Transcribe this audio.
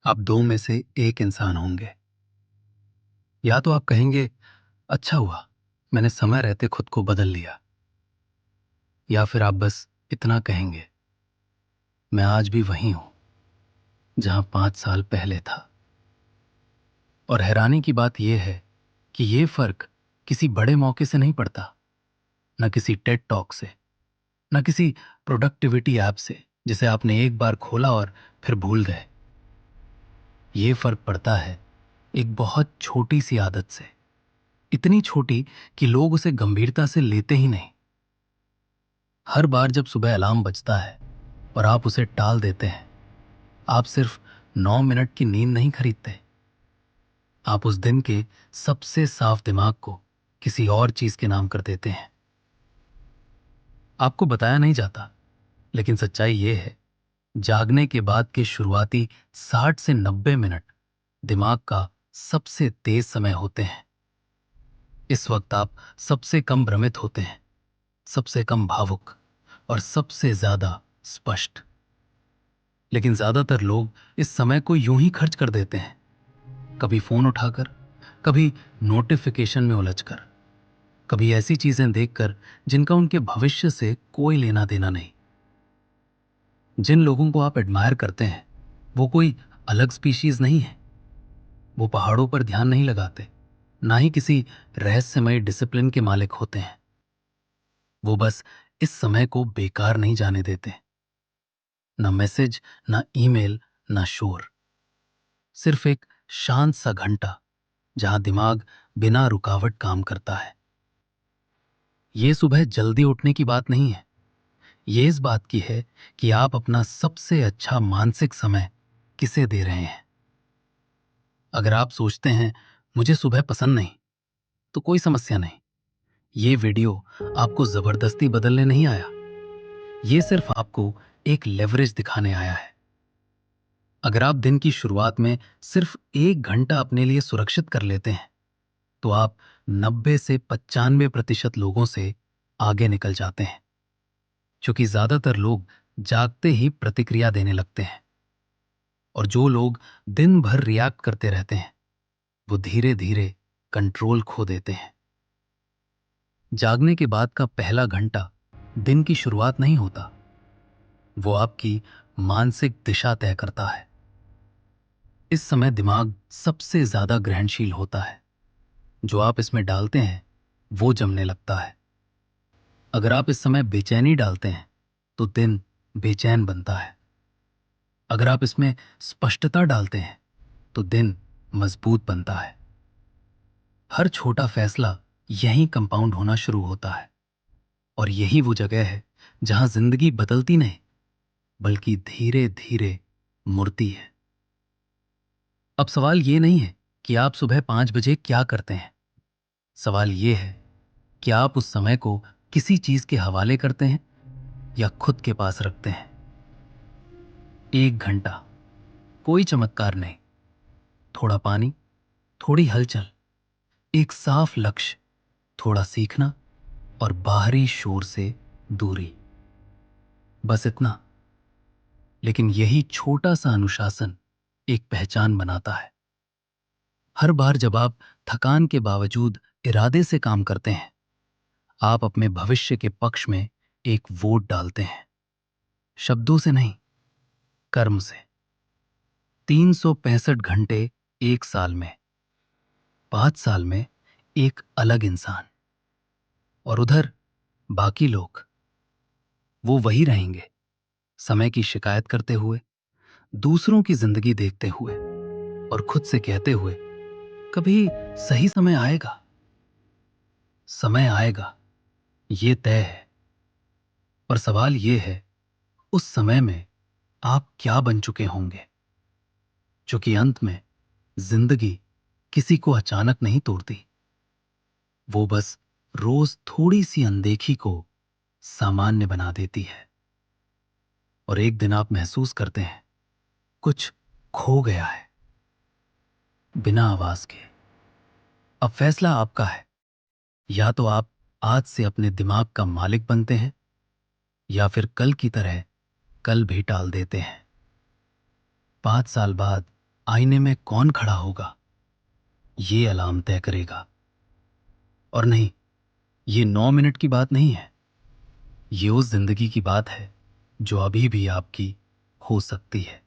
आप दो में से एक इंसान होंगे। या तो आप कहेंगे अच्छा हुआ मैंने समय रहते खुद को बदल लिया, या फिर आप बस इतना कहेंगे मैं आज भी वहीं हूं जहां 5 साल पहले था। और हैरानी की बात यह है कि यह फर्क किसी बड़े मौके से नहीं पड़ता, न किसी टेड टॉक से, न किसी प्रोडक्टिविटी ऐप से जिसे आपने एक बार खोला और फिर भूल गए। यह फर्क पड़ता है एक बहुत छोटी सी आदत से, इतनी छोटी कि लोग उसे गंभीरता से लेते ही नहीं। हर बार जब सुबह अलार्म बजता है और आप उसे टाल देते हैं, आप सिर्फ 9 मिनट की नींद नहीं खरीदते, आप उस दिन के सबसे साफ दिमाग को किसी और चीज के नाम कर देते हैं। आपको बताया नहीं जाता, लेकिन सच्चाई यह है, जागने के बाद के शुरुआती 60 से 90 मिनट दिमाग का सबसे तेज समय होते हैं। इस वक्त आप सबसे कम भ्रमित होते हैं, सबसे कम भावुक और सबसे ज्यादा स्पष्ट। लेकिन ज्यादातर लोग इस समय को यूं ही खर्च कर देते हैं, कभी फोन उठाकर, कभी नोटिफिकेशन में उलझकर, कभी ऐसी चीजें देखकर जिनका उनके भविष्य से कोई लेना देना नहीं। जिन लोगों को आप एडमायर करते हैं वो कोई अलग स्पीशीज नहीं है। वो पहाड़ों पर ध्यान नहीं लगाते, ना ही किसी रहस्यमय डिसिप्लिन के मालिक होते हैं। वो बस इस समय को बेकार नहीं जाने देते। ना मैसेज, ना ईमेल, ना शोर, सिर्फ एक शांत सा घंटा जहां दिमाग बिना रुकावट काम करता है। ये सुबह जल्दी उठने की बात नहीं है, ये इस बात की है कि आप अपना सबसे अच्छा मानसिक समय किसे दे रहे हैं। अगर आप सोचते हैं मुझे सुबह पसंद नहीं, तो कोई समस्या नहीं। ये वीडियो आपको जबरदस्ती बदलने नहीं आया, ये सिर्फ आपको एक लेवरेज दिखाने आया है। अगर आप दिन की शुरुआत में सिर्फ 1 घंटा अपने लिए सुरक्षित कर लेते हैं, तो आप 90 से 95% लोगों से आगे निकल जाते हैं। क्योंकि ज्यादातर लोग जागते ही प्रतिक्रिया देने लगते हैं, और जो लोग दिन भर रिएक्ट करते रहते हैं वो धीरे धीरे कंट्रोल खो देते हैं। जागने के बाद का पहला घंटा दिन की शुरुआत नहीं होता, वो आपकी मानसिक दिशा तय करता है। इस समय दिमाग सबसे ज्यादा ग्रहणशील होता है। जो आप इसमें डालते हैं वो जमने लगता है। अगर आप इस समय बेचैनी डालते हैं तो दिन बेचैन बनता है। अगर आप इसमें स्पष्टता डालते हैं तो दिन मजबूत बनता है। हर छोटा फैसला यहीं कंपाउंड होना शुरू होता है, और यही वो जगह है जहां जिंदगी बदलती नहीं, बल्कि धीरे धीरे मुड़ती है। अब सवाल ये नहीं है कि आप सुबह 5 बजे क्या करते हैं। सवाल ये है कि आप उस समय को किसी चीज के हवाले करते हैं या खुद के पास रखते हैं। 1 घंटा, कोई चमत्कार नहीं, थोड़ा पानी, थोड़ी हलचल, एक साफ लक्ष्य, थोड़ा सीखना और बाहरी शोर से दूरी, बस इतना। लेकिन यही छोटा सा अनुशासन एक पहचान बनाता है। हर बार जब आप थकान के बावजूद इरादे से काम करते हैं, आप अपने भविष्य के पक्ष में एक वोट डालते हैं। शब्दों से नहीं, कर्म से। 365 घंटे एक साल में, 5 साल में एक अलग इंसान। और उधर बाकी लोग, वो वही रहेंगे, समय की शिकायत करते हुए, दूसरों की जिंदगी देखते हुए और खुद से कहते हुए कभी सही समय आएगा। समय आएगा, ये तय है। पर सवाल ये है, उस समय में आप क्या बन चुके होंगे। क्योंकि अंत में जिंदगी किसी को अचानक नहीं तोड़ती, वो बस रोज थोड़ी सी अनदेखी को सामान्य बना देती है। और एक दिन आप महसूस करते हैं कुछ खो गया है, बिना आवाज के। अब फैसला आपका है, या तो आप आज से अपने दिमाग का मालिक बनते हैं, या फिर कल की तरह कल भी टाल देते हैं। 5 साल बाद आईने में कौन खड़ा होगा, ये अलार्म तय करेगा। और नहीं, ये 9 मिनट की बात नहीं है, ये उस जिंदगी की बात है जो अभी भी आपकी हो सकती है।